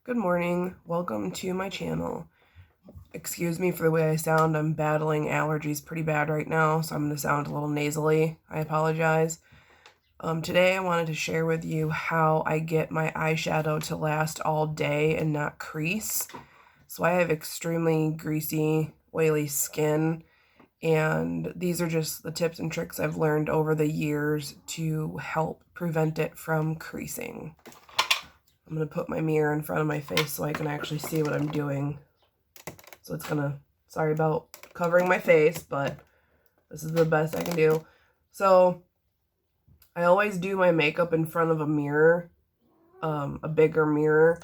Good morning. Welcome to my channel. Excuse me for the way I sound. I'm battling allergies pretty bad right now, so I'm going to sound a little nasally. I apologize. Today I wanted to share with you how I get my eyeshadow to last all day and not crease. So I have extremely greasy, oily skin, and these are just the tips and tricks I've learned over the years to help prevent it from creasing. I'm going to put my mirror in front of my face so I can actually see what I'm doing. So it's going to, sorry about covering my face, but this is the best I can do. So I always do my makeup in front of a mirror, a bigger mirror,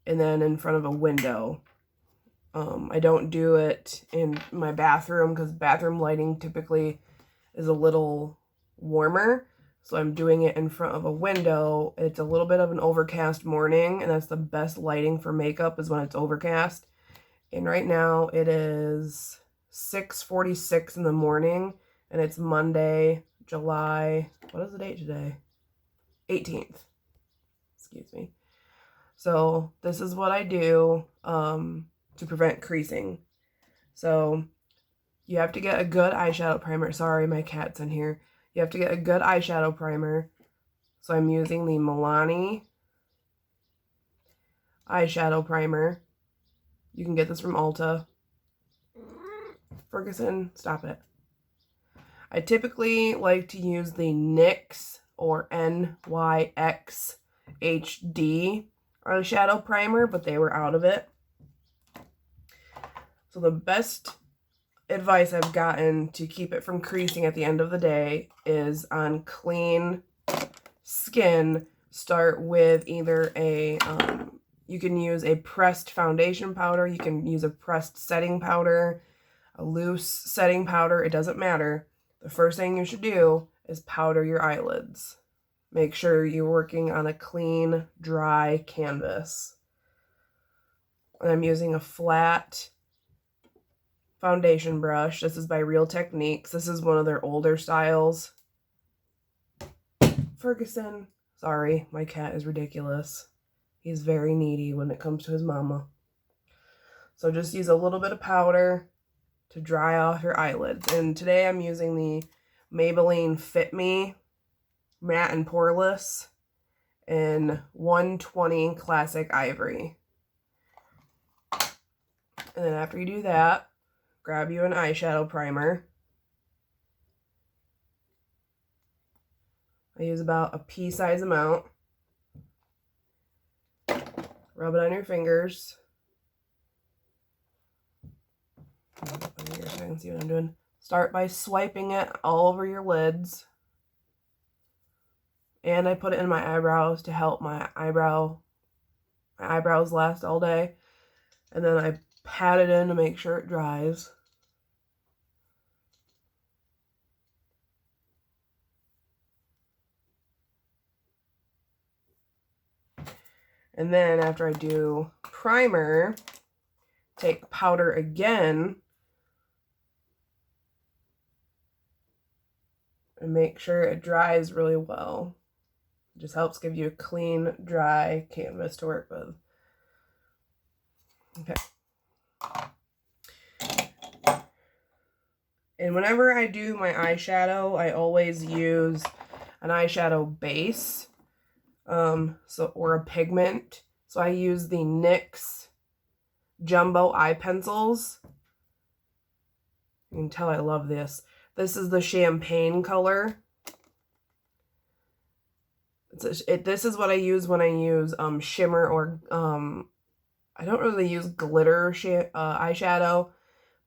and then in front of a window. I don't do it in my bathroom because bathroom lighting typically is a little warmer. So I'm doing it in front of a window. It's a little bit of an overcast morning, and that's the best lighting for makeup is when it's overcast. And right now it is 6:46 in the morning, and it's Monday, July, what is the date today? 18th. Excuse me. So this is what I do to prevent creasing. So you have to get a good eyeshadow primer. Sorry, my cat's in here. You have to get a good eyeshadow primer. So I'm using the Milani eyeshadow primer. You can get this from Ulta. Ferguson, stop it. I typically like to use the NYX or NYX HD eyeshadow primer, but they were out of it. So the best advice I've gotten to keep it from creasing at the end of the day is on clean skin. Start with either a, you can use a pressed foundation powder, you can use a pressed setting powder, a loose setting powder, it doesn't matter. The first thing you should do is powder your eyelids. Make sure you're working on a clean, dry canvas. And I'm using a flat foundation brush. This is by Real Techniques. This is one of their older styles. Ferguson. Sorry, my cat is ridiculous. He's very needy when it comes to his mama. So just use a little bit of powder to dry off your eyelids. And today I'm using the Maybelline Fit Me Matte and Poreless in 120 Classic Ivory. And then after you do that, grab you an eyeshadow primer. I use about a pea-size amount. Rub it on your fingers. So I can see what I'm doing. Start by swiping it all over your lids. And I put it in my eyebrows to help my eyebrows last all day. And then I pat it in to make sure it dries. And then after I do primer, take powder again and make sure it dries really well. It just helps give you a clean, dry canvas to work with. Okay. And whenever I do my eyeshadow, I always use an eyeshadow base, or a pigment. So I use the NYX Jumbo Eye Pencils. You can tell I love this. This is the champagne color. This is what I use when I use shimmer or I don't really use glitter eyeshadow,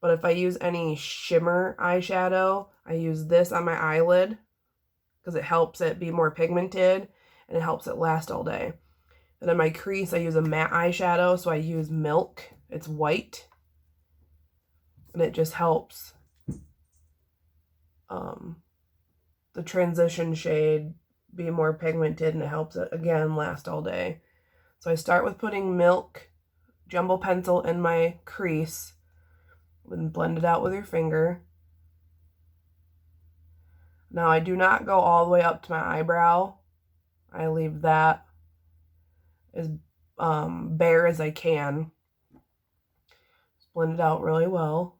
but if I use any shimmer eyeshadow, I use this on my eyelid because it helps it be more pigmented and it helps it last all day. And then my crease, I use a matte eyeshadow, so I use Milk. It's white, and it just helps the transition shade be more pigmented, and it helps it, again, last all day. So I start with putting Milk Jumbo Pencil in my crease and blend it out with your finger. Now I do not go all the way up to my eyebrow. I leave that as bare as I can. Blend it out really well.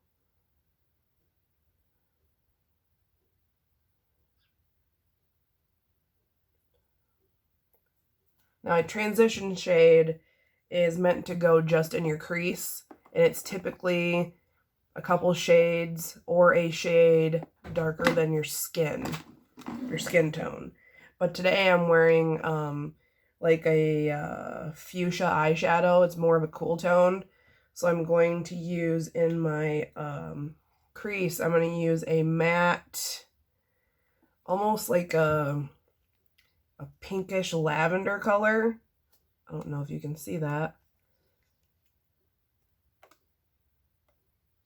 Now, a transition shade is meant to go just in your crease, and it's typically a couple shades or a shade darker than your skin tone. But today I'm wearing like a fuchsia eyeshadow. It's more of a cool tone. So I'm going to use in my crease, I'm going to use a matte, almost like a pinkish lavender color. I don't know if you can see that.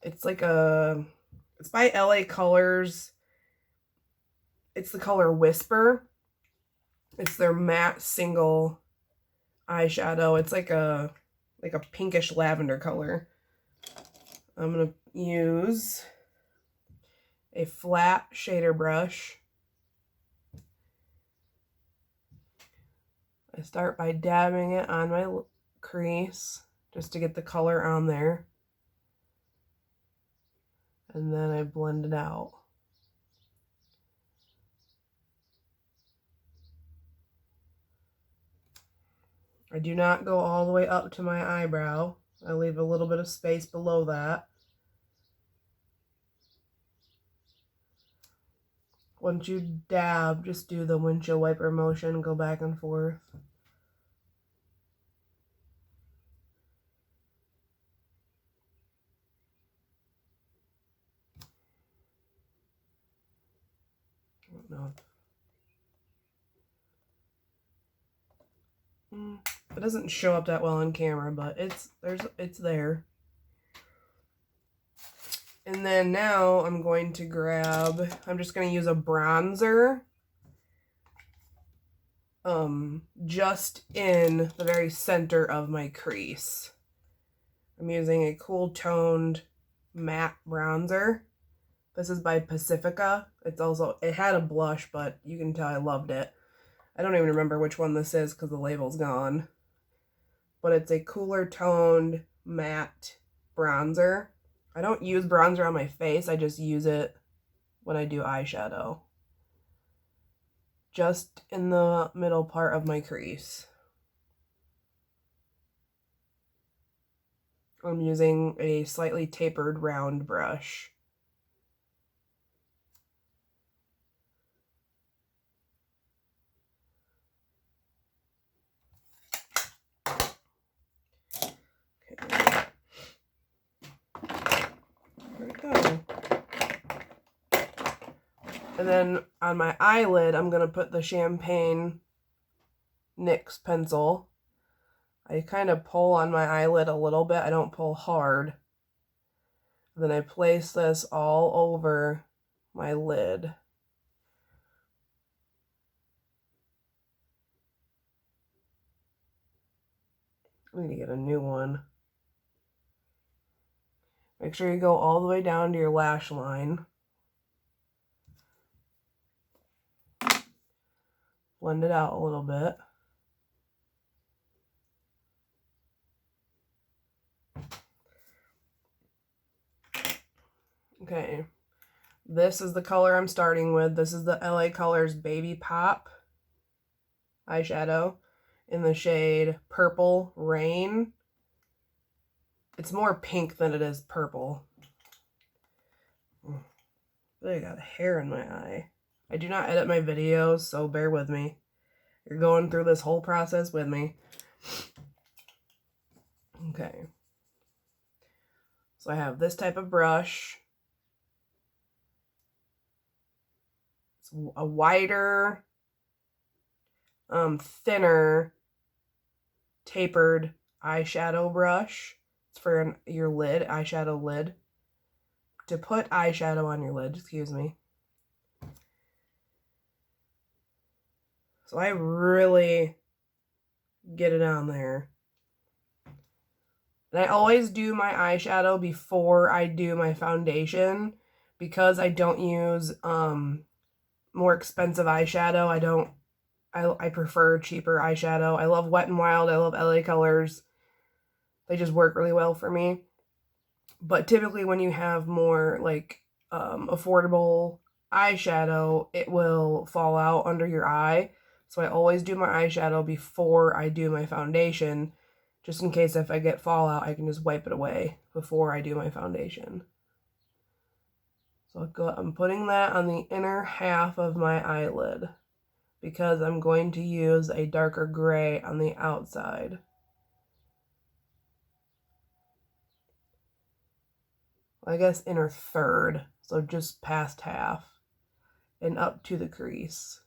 It's like it's by LA Colors. It's the color Whisper. It's their matte single eyeshadow. It's like a pinkish lavender color. I'm going to use a flat shader brush. I start by dabbing it on my crease just to get the color on there. And then I blend it out. I do not go all the way up to my eyebrow. I leave a little bit of space below that. Once you dab, just do the windshield wiper motion, go back and forth. I don't know. It doesn't show up that well on camera, but it's there. And then now I'm going to grab, I'm just going to use a bronzer just in the very center of my crease. I'm using a cool toned matte bronzer. This is by Pacifica. It had a blush, but you can tell I loved it. I don't even remember which one this is because the label's gone. But it's a cooler toned matte bronzer. I don't use bronzer on my face. I just use it when I do eyeshadow. Just in the middle part of my crease. I'm using a slightly tapered round brush. And then on my eyelid, I'm going to put the Champagne NYX pencil. I kind of pull on my eyelid a little bit. I don't pull hard. And then I place this all over my lid. I need to get a new one. Make sure you go all the way down to your lash line. Blend it out a little bit. Okay, this is the color I'm starting with. This is the LA Colors Babypop eyeshadow in the shade Purple Rain. It's more pink than it is purple. I got hair in my eye. I do not edit my videos, so bear with me. You're going through this whole process with me. Okay. So I have this type of brush. It's a wider, thinner, tapered eyeshadow brush. It's for your lid, eyeshadow lid. To put eyeshadow on your lid, excuse me. So I really get it on there. And I always do my eyeshadow before I do my foundation because I don't use more expensive eyeshadow. I prefer cheaper eyeshadow. I love Wet n Wild. I love LA Colors. They just work really well for me. But typically when you have more like affordable eyeshadow, it will fall out under your eye. So I always do my eyeshadow before I do my foundation, just in case if I get fallout, I can just wipe it away before I do my foundation. So I'm putting that on the inner half of my eyelid because I'm going to use a darker gray on the outside. I guess inner third, so just past half and up to the crease.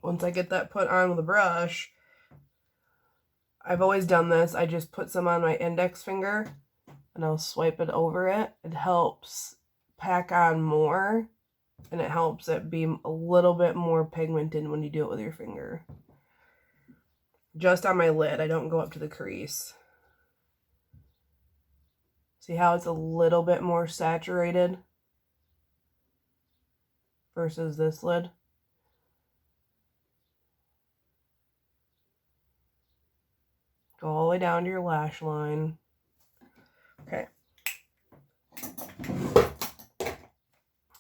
Once I get that put on with a brush, I've always done this. I just put some on my index finger and I'll swipe it over it. It helps pack on more and it helps it be a little bit more pigmented when you do it with your finger. Just on my lid. I don't go up to the crease. See how it's a little bit more saturated versus this lid? Go all the way down to your lash line. Okay.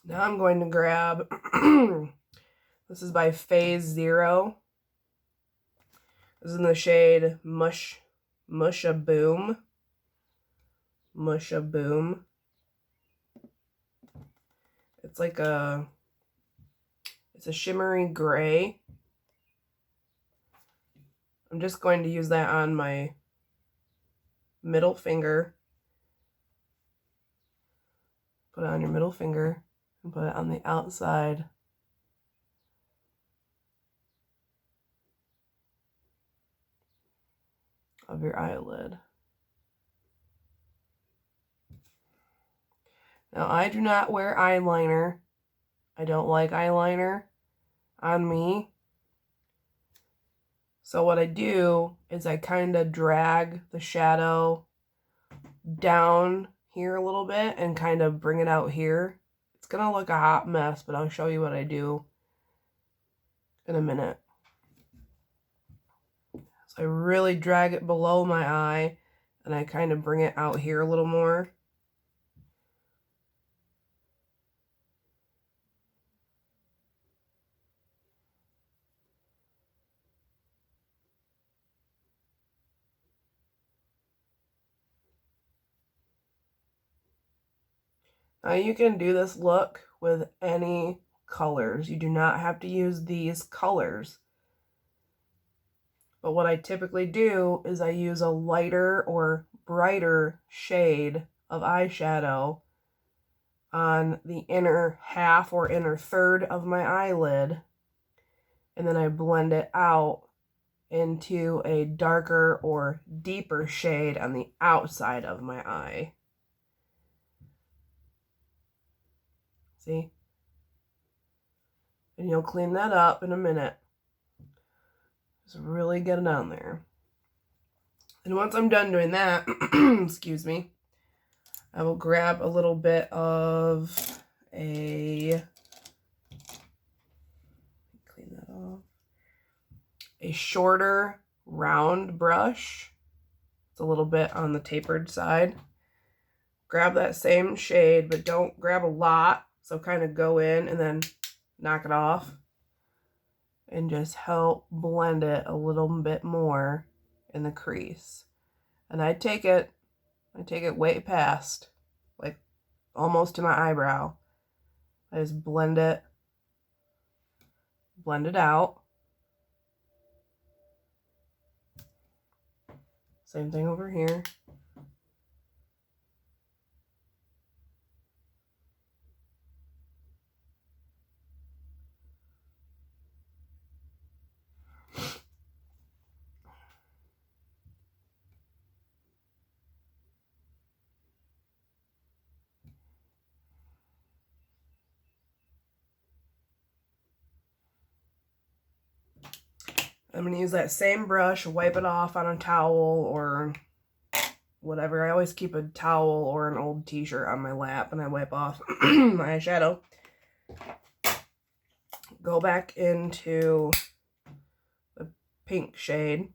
Now I'm going to grab, this is by Phase Zero. This is in the shade Mush-A-Boom. Mush-A-Boom. It's like it's a shimmery gray. I'm just going to use that on my middle finger. Put it on your middle finger and put it on the outside of your eyelid. Now, I do not wear eyeliner. I don't like eyeliner on me. So what I do is I kind of drag the shadow down here a little bit and kind of bring it out here. It's going to look a hot mess, but I'll show you what I do in a minute. So I really drag it below my eye and I kind of bring it out here a little more. Now you can do this look with any colors. You do not have to use these colors. But what I typically do is I use a lighter or brighter shade of eyeshadow on the inner half or inner third of my eyelid. And then I blend it out into a darker or deeper shade on the outside of my eye. See? And you'll clean that up in a minute. Just really get it on there. And once I'm done doing that, excuse me, I will grab a little bit of a shorter round brush. It's a little bit on the tapered side. Grab that same shade, but don't grab a lot. So kind of go in and then knock it off and just help blend it a little bit more in the crease. And I take it way past, like almost to my eyebrow. I just blend it out. Same thing over here. I'm going to use that same brush, wipe it off on a towel or whatever. I always keep a towel or an old t-shirt on my lap and I wipe off my eyeshadow. Go back into the pink shade.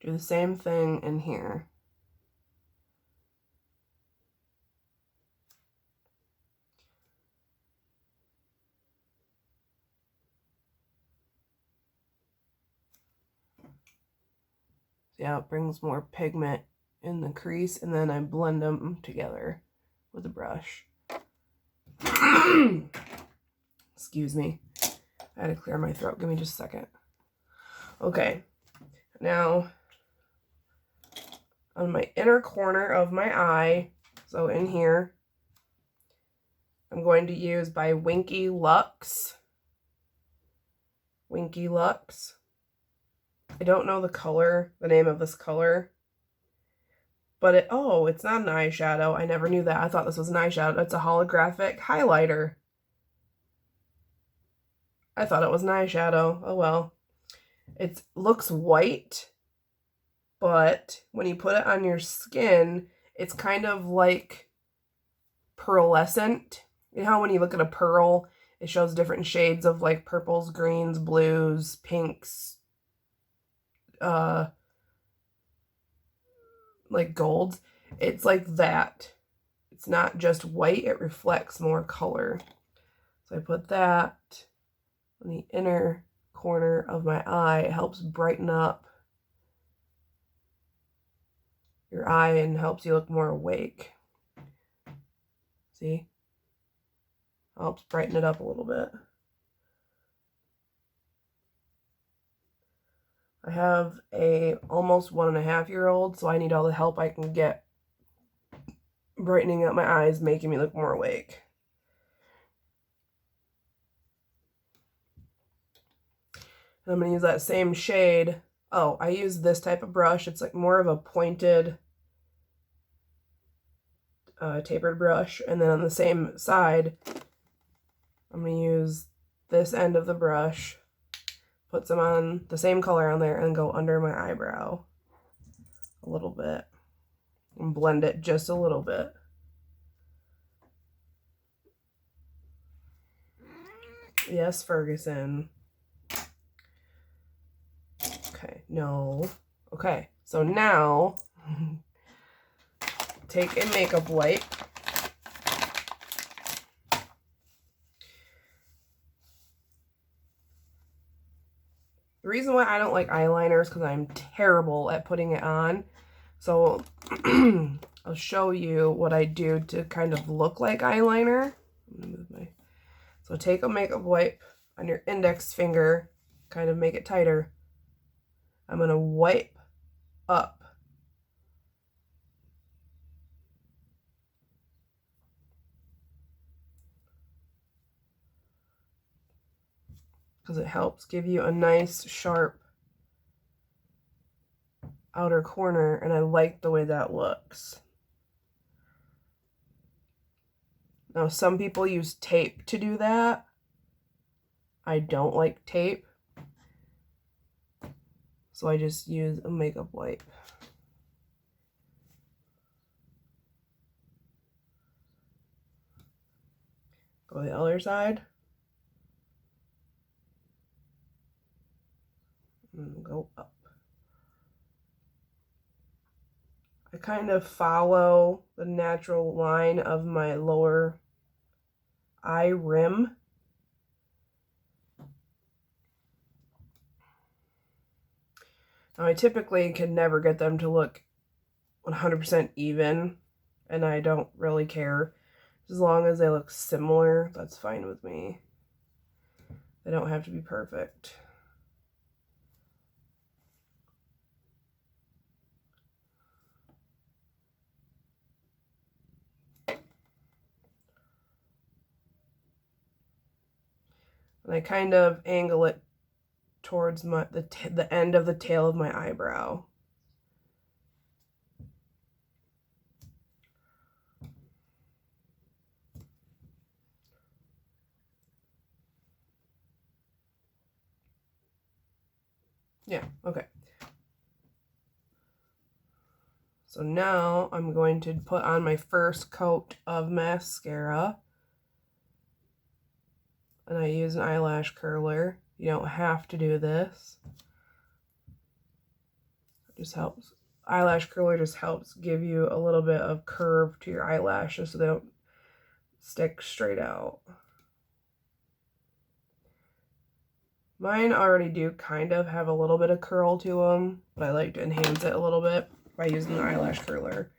Do the same thing in here. See how it brings more pigment in the crease, and then I blend them together with a brush. Excuse me. I had to clear my throat. Give me just a second. Okay. Now, on my inner corner of my eye, so in here, I'm going to use by Winky Luxe. Winky Luxe. I don't know the color, the name of this color. But it's not an eyeshadow. I never knew that. I thought this was an eyeshadow. It's a holographic highlighter. I thought it was an eyeshadow. Oh well. It looks white, but when you put it on your skin, it's kind of like pearlescent. You know how when you look at a pearl, it shows different shades of like purples, greens, blues, pinks, like golds. It's like that. It's not just white, it reflects more color. So I put that on the inner corner of my eye. It helps brighten up your eye and helps you look more awake. See? Helps brighten it up a little bit. I have a almost 1.5-year-old, so I need all the help I can get brightening up my eyes, making me look more awake. And I'm going to use that same shade. Oh, I use this type of brush. It's like more of a pointed, tapered brush. And then on the same side, I'm going to use this end of the brush, put some on the same color on there, and go under my eyebrow a little bit and blend it just a little bit. Yes, Ferguson. Okay, no. Okay, so now take a makeup wipe. The reason why I don't like eyeliner is because I'm terrible at putting it on. So I'll show you what I do to kind of look like eyeliner. I'm gonna move my... So take a makeup wipe on your index finger, kind of make it tighter. I'm going to wipe up. Because it helps give you a nice, sharp outer corner, and I like the way that looks. Now, some people use tape to do that. I don't like tape, so I just use a makeup wipe. Go to the other side. And go up. I kind of follow the natural line of my lower eye rim. Now, I typically can never get them to look 100% even, and I don't really care. As long as they look similar, that's fine with me. They don't have to be perfect. And I kind of angle it towards the end of the tail of my eyebrow. Yeah, okay. So now I'm going to put on my first coat of mascara. And I use an eyelash curler. You don't have to do this. It just helps. Eyelash curler just helps give you a little bit of curve to your eyelashes so they don't stick straight out. Mine already do kind of have a little bit of curl to them, but I like to enhance it a little bit by using the eyelash curler.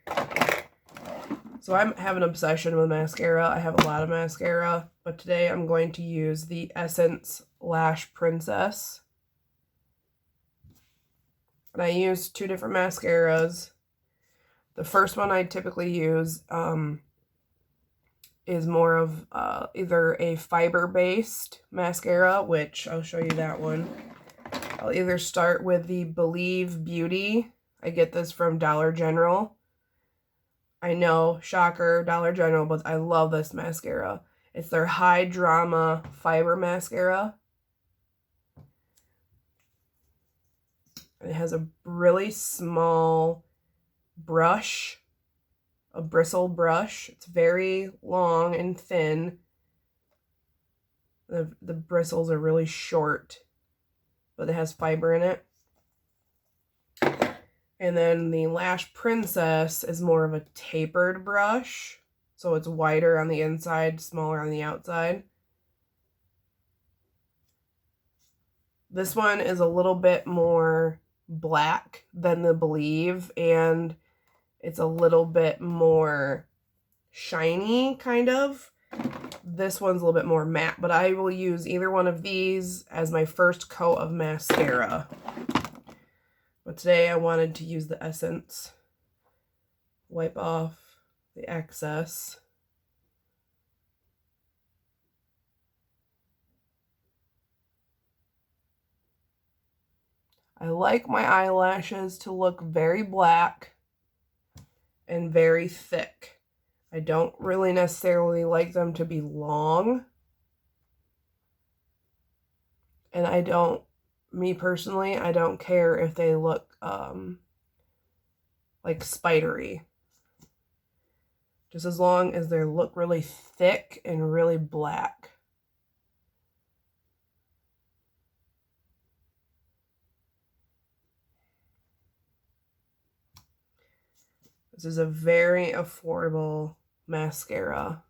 So I have an obsession with mascara. I have a lot of mascara, but today I'm going to use the Essence Lash Princess. And I use two different mascaras. The first one I typically use is more of either a fiber-based mascara, which I'll show you that one. I'll either start with the Believe Beauty. I get this from Dollar General. I know, shocker, Dollar General, but I love this mascara. It's their High Drama Fiber Mascara. It has a really small brush, a bristle brush. It's very long and thin. The bristles are really short, but it has fiber in it. And then the Lash Princess is more of a tapered brush. So it's wider on the inside, smaller on the outside. This one is a little bit more black than the Believe, and it's a little bit more shiny, kind of. This one's a little bit more matte, but I will use either one of these as my first coat of mascara. But today I wanted to use the Essence. Wipe off the excess. I like my eyelashes to look very black and very thick. I don't really necessarily like them to be long. And I don't, me personally, I don't care if they look like spidery. Just as long as they look really thick and really black. This is a very affordable mascara.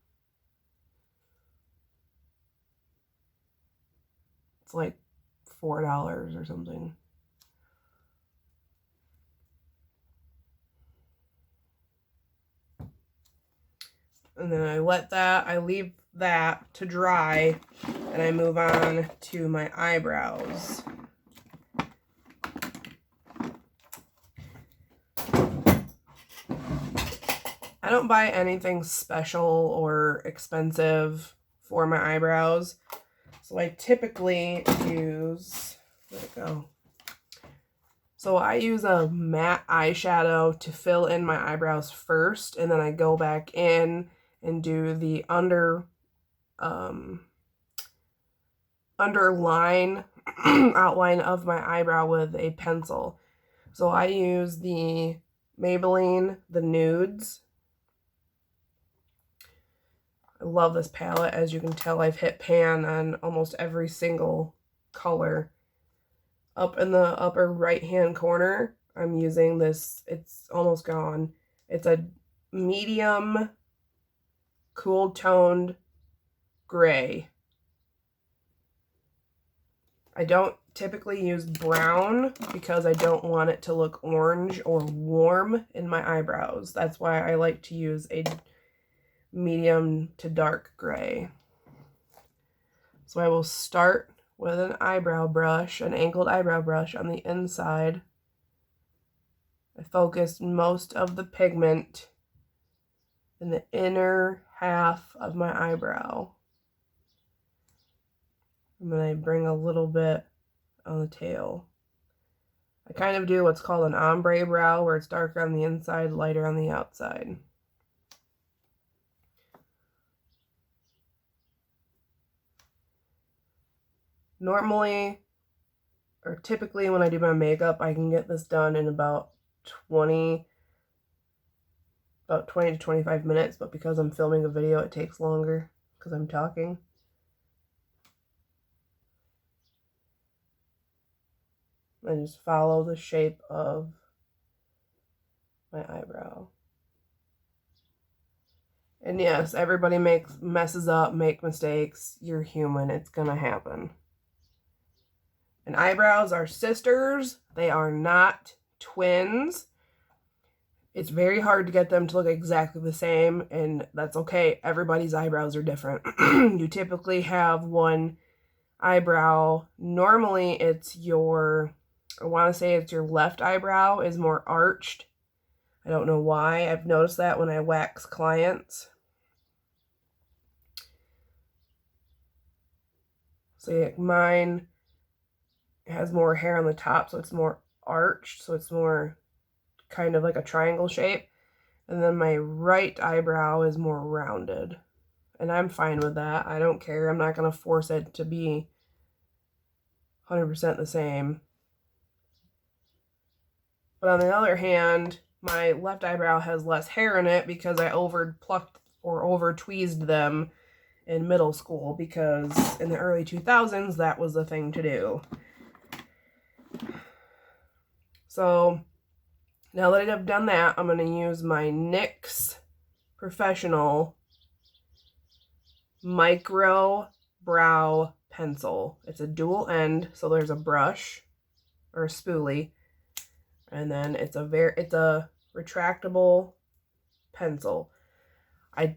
It's like $4 or something. And then I leave that to dry, and I move on to my eyebrows. I don't buy anything special or expensive for my eyebrows. So I typically use, where'd it go? So I use a matte eyeshadow to fill in my eyebrows first, and then I go back in and do the underline outline of my eyebrow with a pencil. So I use the Maybelline the Nudes. I love this palette. As you can tell, I've hit pan on almost every single color. Up in the upper right hand corner, I'm using this, it's almost gone. It's a medium cool toned gray. I don't typically use brown because I don't want it to look orange or warm in my eyebrows. That's why I like to use a medium to dark gray. So I will start with an eyebrow brush, an angled eyebrow brush on the inside. I focus most of the pigment in the inner half of my eyebrow. And then I bring a little bit on the tail. I kind of do what's called an ombre brow, where it's darker on the inside, lighter on the outside. Normally, or typically when I do my makeup, I can get this done in about 20 to 25 minutes, but because I'm filming a video, it takes longer because I'm talking. I just follow the shape of my eyebrow. And yes, everybody messes up, make mistakes. You're human. It's gonna happen. And eyebrows are sisters. They are not twins. It's very hard to get them to look exactly the same, and that's okay. Everybody's eyebrows are different. You typically have one eyebrow. Normally it's your, I want to say it's your left eyebrow is more arched. I don't know why. I've noticed that when I wax clients. So mine has more hair on the top, so it's more arched, so it's more kind of like a triangle shape. And then my right eyebrow is more rounded. And I'm fine with that. I don't care. I'm not going to force it to be 100% the same. But on the other hand, my left eyebrow has less hair in it because I over-plucked or over-tweezed them in middle school, because in the early 2000s, that was the thing to do. So now that I've done that, I'm going to use my NYX Professional Micro Brow Pencil. It's a dual end, so there's a brush or a spoolie, and then it's a retractable pencil. I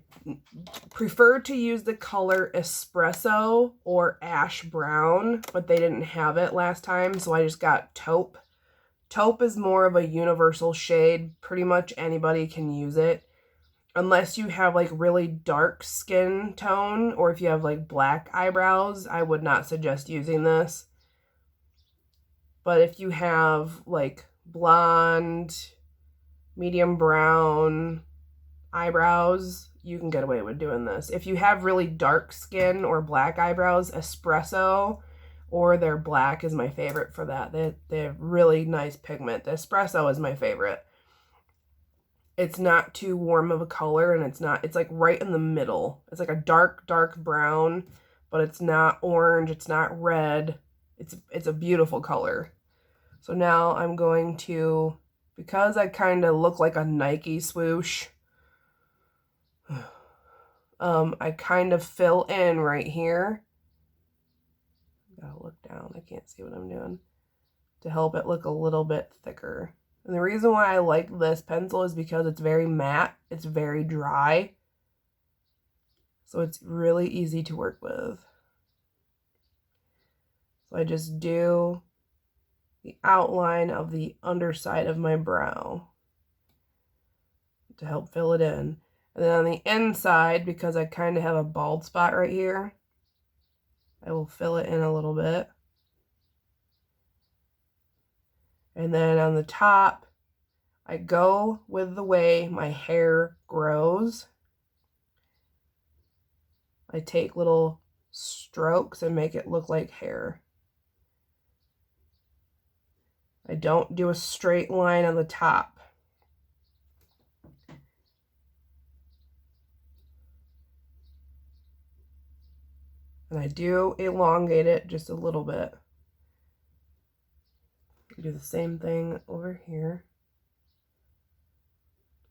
prefer to use the color Espresso or Ash Brown, but they didn't have it last time, so I just got Taupe. Taupe is more of a universal shade. Pretty much anybody can use it. Unless you have like really dark skin tone, or if you have like black eyebrows, I would not suggest using this. But if you have like blonde, medium brown eyebrows, you can get away with doing this. If you have really dark skin or black eyebrows, Espresso or their black is my favorite for that. They have really nice pigment. The Espresso is my favorite. It's not too warm of a color, and it's like right in the middle. It's like a dark brown, but it's not orange, it's not red. It's a beautiful color. So now I'm going to, because I kind of look like a Nike swoosh, I kind of fill in right here. Gotta look down, I can't see what I'm doing, to help it look a little bit thicker. And the reason why I like this pencil is because it's very matte, it's very dry, so it's really easy to work with. So I just do the outline of the underside of my brow to help fill it in. And then on the inside, because I kind of have a bald spot right here, I will fill it in a little bit. And then on the top, I go with the way my hair grows. I take little strokes and make it look like hair. I don't do a straight line on the top. And I do elongate it just a little bit. Do the same thing over here.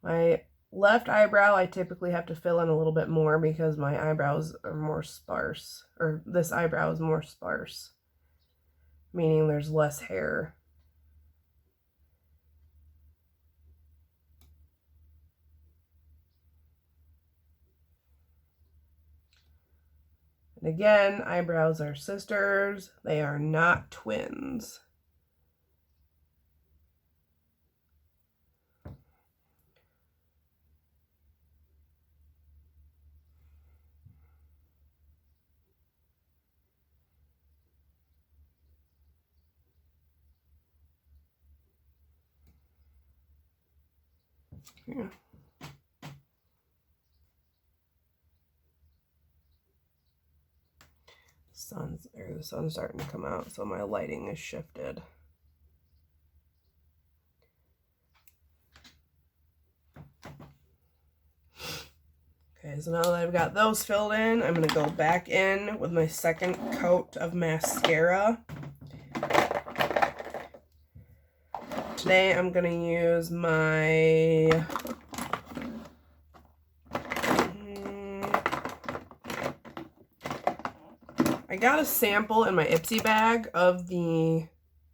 My left eyebrow, I typically have to fill in a little bit more because my eyebrows are more sparse, or this eyebrow is more sparse, meaning there's less hair. And again, eyebrows are sisters. They are not twins. Yeah. the sun's starting to come out, so my lighting is shifted. Okay, so now that I've got those filled in, I'm going to go back in with my second coat of mascara. Today I'm going to use my I got a sample in my Ipsy bag of the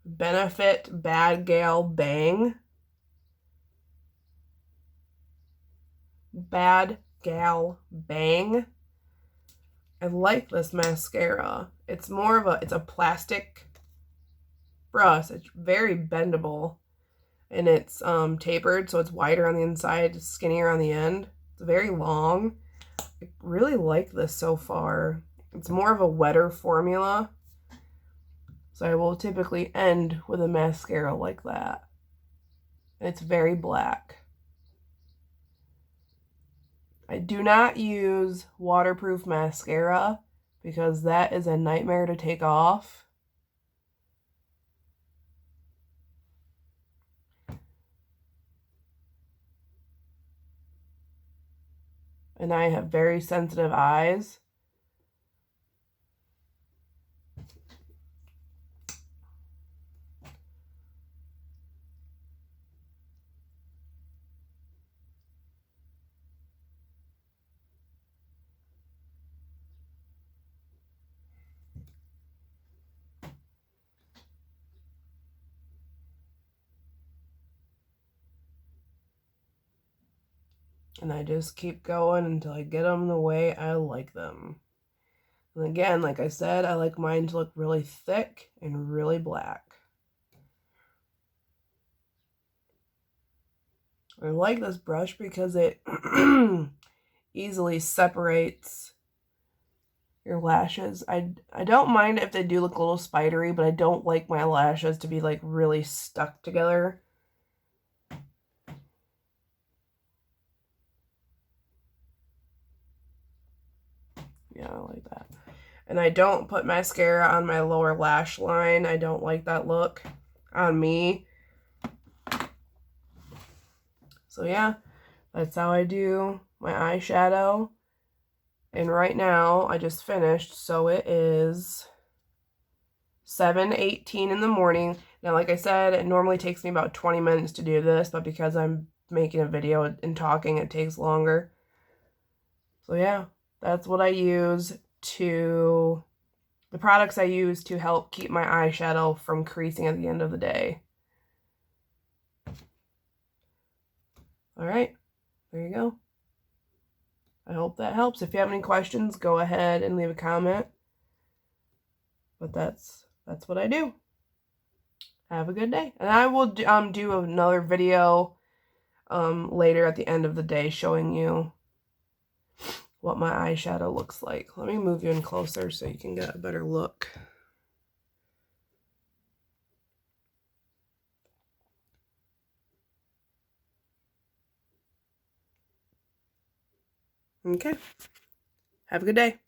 Benefit Bad Gal Bang. Bad Gal Bang. I like this mascara. It's more of it's a plastic brush. It's very bendable, and it's tapered, so it's wider on the inside, skinnier on the end. It's very long. I really like this so far. It's more of a wetter formula, so I will typically end with a mascara like that. And it's very black. I do not use waterproof mascara because that is a nightmare to take off. And I have very sensitive eyes. And I just keep going until I get them the way I like them. And again, like I said, I like mine to look really thick and really black. I like this brush because it easily separates your lashes. I don't mind if they do look a little spidery, but I don't like my lashes to be like really stuck together. Yeah, I like that. And I don't put mascara on my lower lash line. I don't like that look on me. So yeah, that's how I do my eyeshadow. And right now, I just finished, so it is 7:18 in the morning. Now, like I said, it normally takes me about 20 minutes to do this, but because I'm making a video and talking, it takes longer. So yeah, that's what I use the products I use to help keep my eyeshadow from creasing at the end of the day. All right, there you go. I hope that helps. If you have any questions, go ahead and leave a comment. But that's what I do. Have a good day. And I will do another video later at the end of the day showing you what my eyeshadow looks like. Let me move you in closer so you can get a better look. Okay. Have a good day.